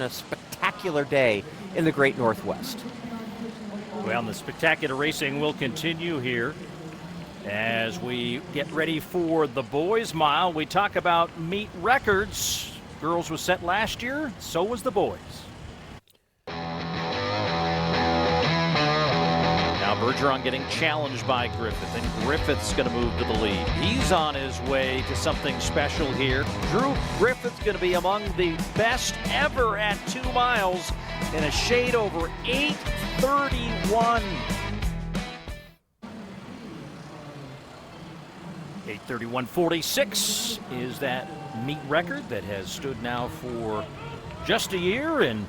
and a spectacular day in the Great Northwest. Well, the spectacular racing will continue here as we get ready for the boys' mile. We talk about meet records. Girls was set last year, so was the boys. Now Bergeron getting challenged by Griffith, and Griffith's going to move to the lead. He's on his way to something special here. Drew Griffith's going to be among the best ever at 2 miles in a shade over 8:31. 8:31.46 is that meet record that has stood now for just a year, and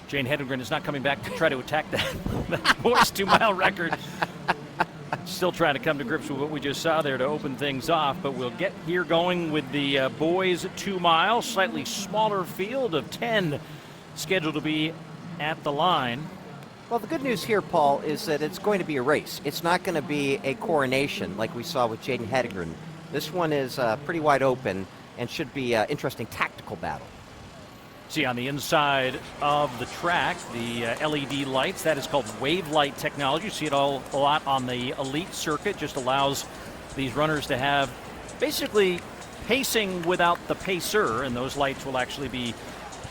Jane Hedengren is not coming back to try to attack that boys 2 mile record. Still trying to come to grips with what we just saw there to open things off, but we'll get here going with the boys 2 mile, slightly smaller field of 10 scheduled to be at the line. Well, the good news here, Paul, is that it's going to be a race. It's not going to be a coronation like we saw with Jaden Hedengren. This one is pretty wide open and should be an interesting tactical battle. See on the inside of the track, the LED lights, that is called wave light technology. You see it a lot on the elite circuit. Just allows these runners to have basically pacing without the pacer, and those lights will actually be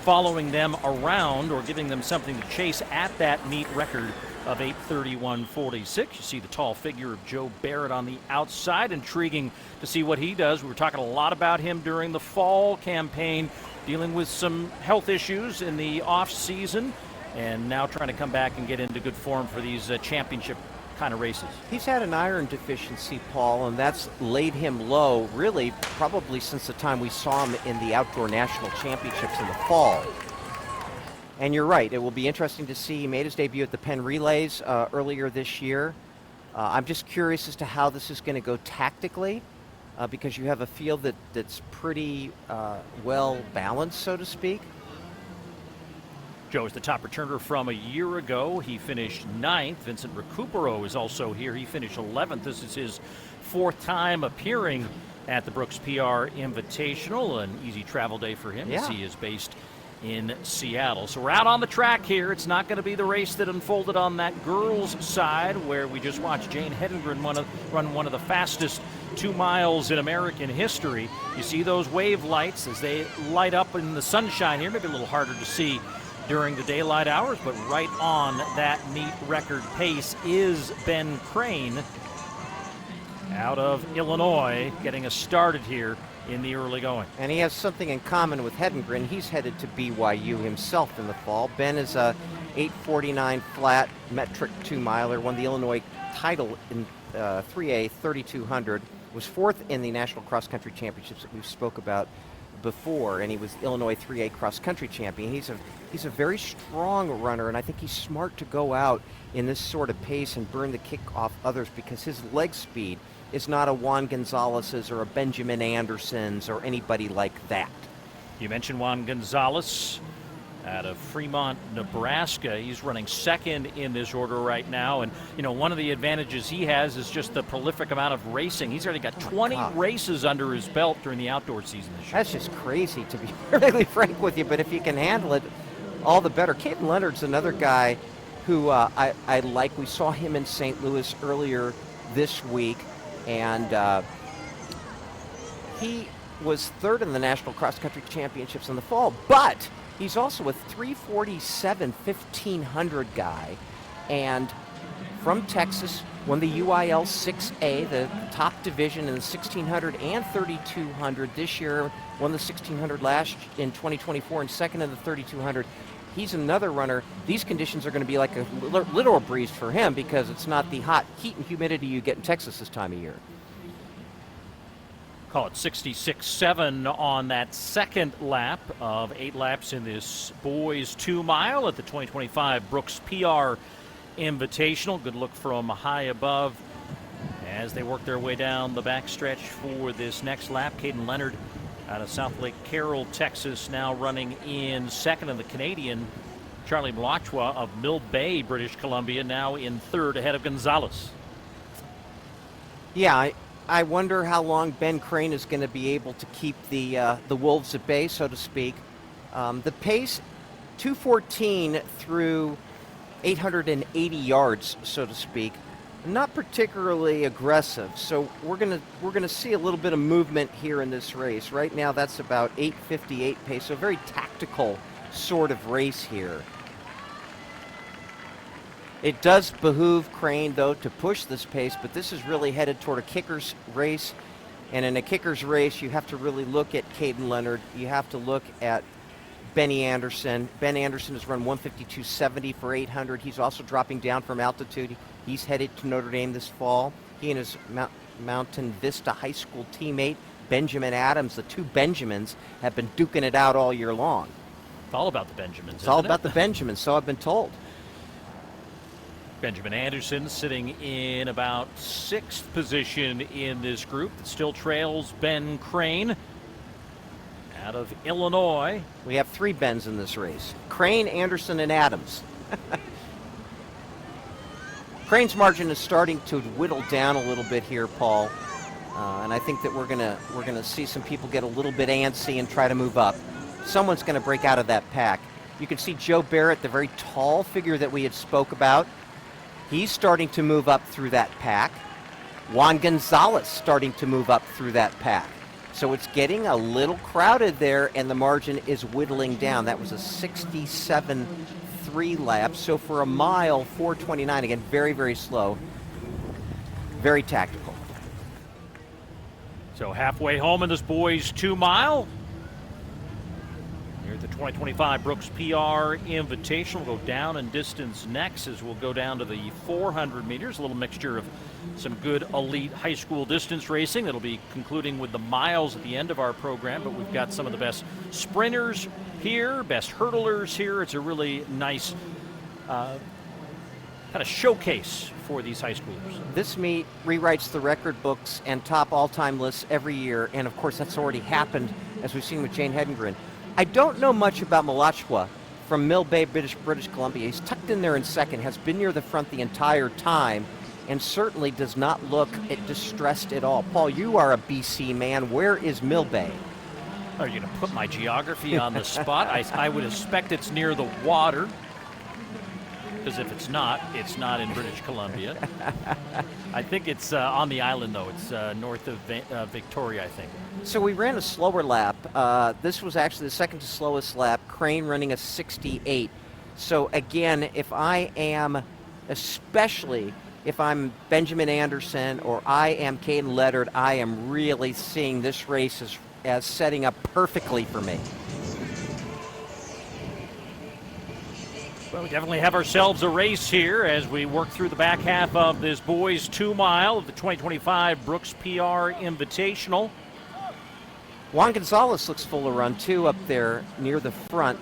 following them around or giving them something to chase at that meet record of 8:31.46. You see the tall figure of Joe Barrett on the outside. Intriguing to see what he does. We were talking a lot about him during the fall campaign, dealing with some health issues in the off season, and now trying to come back and get into good form for these championship kind of races. He's had an iron deficiency, Paul, and that's laid him low, really, probably since the time we saw him in the Outdoor National Championships in the fall. And you're right, it will be interesting to see. He made his debut at the Penn Relays earlier this year. I'm just curious as to how this is going to go tactically, because you have a field that's pretty well balanced, so to speak. Joe is the top returner from a year ago. He finished 9th. Vincent Recupero is also here. He finished 11th. This is his 4th time appearing at the Brooks PR Invitational. An easy travel day for him as he is based in Seattle. So we're out on the track here. It's not going to be the race that unfolded on that girls' side where we just watched Jane Hedengren run one of the fastest 2 miles in American history. You see those wave lights as they light up in the sunshine here. Maybe a little harder to see during the daylight hours, but right on that meet record pace is Ben Crane out of Illinois, getting us started here in the early going. And he has something in common with Hedengren. He's headed to BYU himself in the fall. Ben is a 8:49 flat metric 2 miler, won the Illinois title in 3A 3200, was 4th in the National Cross Country Championships that we've spoke about before, and he was Illinois 3A cross country champion. He's a very strong runner, and I think he's smart to go out in this sort of pace and burn the kick off others, because his leg speed is not a Juan Gonzalez's or a Benjamin Anderson's or anybody like that. You mentioned Juan Gonzalez out of Fremont, Nebraska. He's running 2nd in this order right now, and one of the advantages he has is just the prolific amount of racing. He's already got 20 races under his belt during the outdoor season this year. That's just crazy, to be really frank with you, but if you can handle it, all the better. Caden Leonard's another guy who I like. We saw him in St. Louis earlier this week, and he was 3rd in the National Cross Country Championships in the fall, but he's also a 3:47 1500 guy, and from Texas, won the UIL 6A, the top division in the 1600 and 3200 this year, won the 1600 last in 2024 and 2nd in the 3200. He's another runner. These conditions are going to be like a literal breeze for him, because it's not the hot heat and humidity you get in Texas this time of year. Call it 66.7 on that 2nd lap of 8 laps in this boys 2 mile at the 2025 Brooks PR Invitational. Good look from high above as they work their way down the backstretch for this next lap. Caden Leonard out of South Lake Carroll, Texas, now running in 2nd, and the Canadian Charlie Mlachwa of Mill Bay, British Columbia, now in 3rd ahead of Gonzalez. Yeah, I wonder how long Ben Crane is going to be able to keep the wolves at bay, so to speak. The pace, 214 through 880 yards, so to speak. Not particularly aggressive, so we're gonna see a little bit of movement here in this race. Right now, that's about 8:58 pace, so a very tactical sort of race here. It does behoove Crane, though, to push this pace, but this is really headed toward a kicker's race. And in a kicker's race, you have to really look at Caden Leonard. You have to look at Benny Anderson. Ben Anderson has run 152.70 for 800. He's also dropping down from altitude. He's headed to Notre Dame this fall. He and his Mountain Vista High School teammate, Benjamin Adams, the two Benjamins, have been duking it out all year long. It's all about the Benjamins. It's all about the Benjamins, so I've been told. Benjamin Anderson sitting in about 6th position in this group. That still trails Ben Crane out of Illinois. We have 3 Bens in this race: Crane, Anderson, and Adams. Crane's margin is starting to whittle down a little bit here, Paul, and I think that we're gonna see some people get a little bit antsy and try to move up. Someone's going to break out of that pack. You can see Joe Barrett, the very tall figure that we had spoke about. He's starting to move up through that pack. Juan Gonzalez starting to move up through that pack. So it's getting a little crowded there, and the margin is whittling down. That was a 67.3 lap. So for a mile, 4:29. Again, very, very slow. Very tactical. So halfway home in this boys 2 mile. Here at the 2025 Brooks PR Invitational. We'll go down in distance next as we'll go down to the 400 meters. A little mixture of some good elite high school distance racing. That'll be concluding with the miles at the end of our program. But we've got some of the best sprinters here, best hurdlers here. It's a really nice kind of showcase for these high schoolers. This meet rewrites the record books and top all-time lists every year. And, of course, that's already happened, as we've seen with Jane Hedengren. I don't know much about Malachwa from Mill Bay, British Columbia. He's tucked in there in second, has been near the front the entire time, and certainly does not look distressed at all. Paul, you are a BC man. Where is Mill Bay? Are you going to put my geography on the spot? I would expect it's near the water, because if it's not in British Columbia. I think it's on the island, though. It's north of Victoria, I think. So we ran a slower lap. This was actually the second to slowest lap. Crane running a 68. So again, especially if I'm Benjamin Anderson or I am Caden Leonard, I am really seeing this race as setting up perfectly for me. Well, we definitely have ourselves a race here as we work through the back half of this boys 2 mile of the 2025 Brooks PR Invitational. Juan Gonzalez looks full of run, too, up there near the front.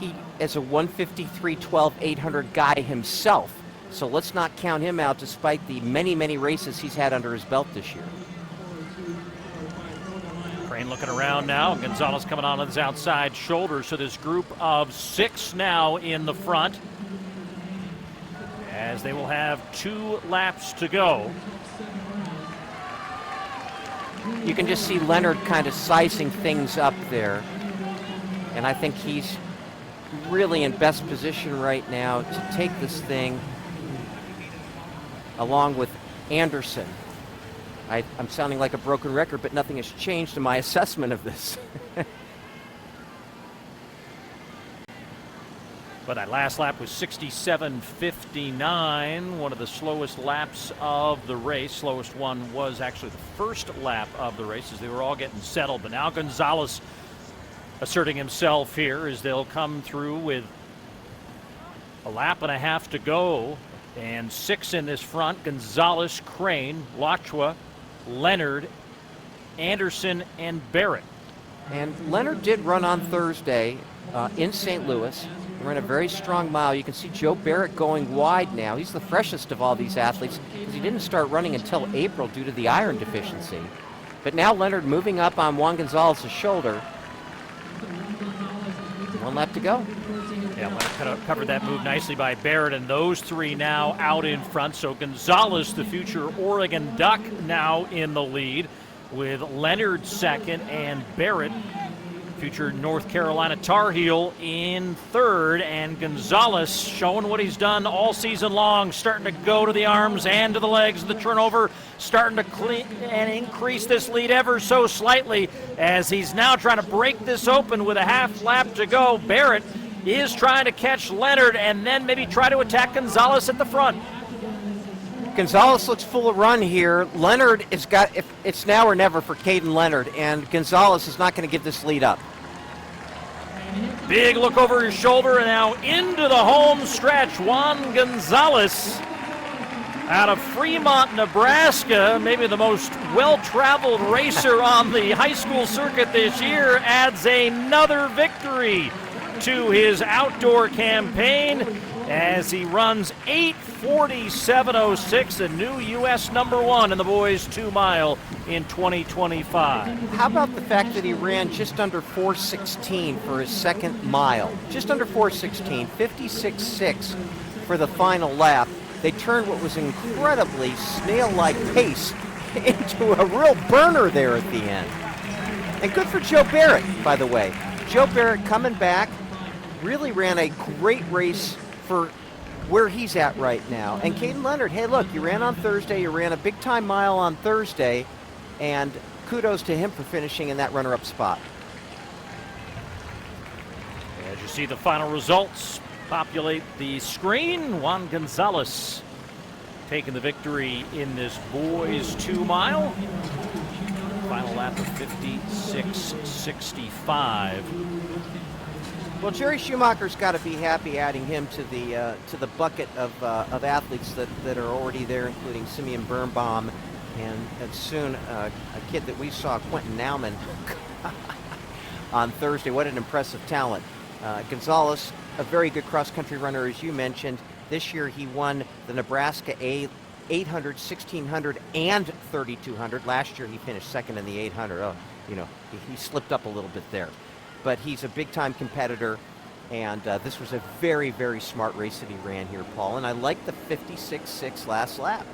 He is a 153.12 800 guy himself, so let's not count him out despite the many, many races he's had under his belt this year. Crane looking around now. Gonzalez coming on his outside shoulder, so this group of 6 now in the front as they will have 2 laps to go. You can just see Leonard kind of sizing things up there. And I think he's really in best position right now to take this thing along with Anderson. I'm sounding like a broken record, but nothing has changed in my assessment of this. But that last lap was 67.59, one of the slowest laps of the race. Slowest one was actually the first lap of the race as they were all getting settled. But now Gonzalez asserting himself here as they'll come through with a lap and a half to go. And 6 in this front: Gonzalez, Crane, Lachwa, Leonard, Anderson, and Barrett. And Leonard did run on Thursday in St. Louis. He ran a very strong mile. You can see Joe Barrett going wide now. He's the freshest of all these athletes because he didn't start running until April due to the iron deficiency. But now Leonard moving up on Juan Gonzalez's shoulder. 1 lap to go. Yeah, Leonard covered that move nicely by Barrett, and those three now out in front. So Gonzalez, the future Oregon Duck, now in the lead, with Leonard second and Barrett, future North Carolina Tar Heel, in third. And Gonzalez showing what he's done all season long, starting to go to the arms and to the legs of the turnover, starting to clean and increase this lead ever so slightly as he's now trying to break this open with a half lap to go. Barrett is trying to catch Leonard and then maybe try to attack Gonzalez at the front. Gonzalez looks full of run here. Leonard has got, if it's now or never for Caden Leonard, and Gonzalez is not going to give this lead up. Big look over his shoulder and now into the home stretch. Juan Gonzalez out of Fremont, Nebraska, maybe the most well-traveled racer on the high school circuit this year, adds another victory to his outdoor campaign as he runs 8:47.06, a new U.S. #1 in the boys 2 mile in 2025. How about the fact that he ran just under 4:16 for his second mile? Just under 4:16, 56.6 for the final lap. They turned what was incredibly snail-like pace into a real burner there at the end. And good for Joe Barrett, by the way. Joe Barrett coming back, really ran a great race for where he's at right now. And Caden Leonard, hey, look, you ran on Thursday, you ran a big-time mile on Thursday, and kudos to him for finishing in that runner-up spot. As you see the final results populate the screen, Juan Gonzalez taking the victory in this boys 2 mile. Final lap of 56.65. Well, Jerry Schumacher's got to be happy adding him to the bucket of athletes that are already there, including Simeon Birnbaum and soon a kid that we saw, Quentin Nauman, on Thursday. What an impressive talent. Gonzalez, a very good cross-country runner, as you mentioned. This year he won the Nebraska 800, 1600, and 3200. Last year he finished second in the 800. Oh, he slipped up a little bit there. But he's a big-time competitor, and this was a very, very smart race that he ran here, Paul. And I like the 56.6 last lap.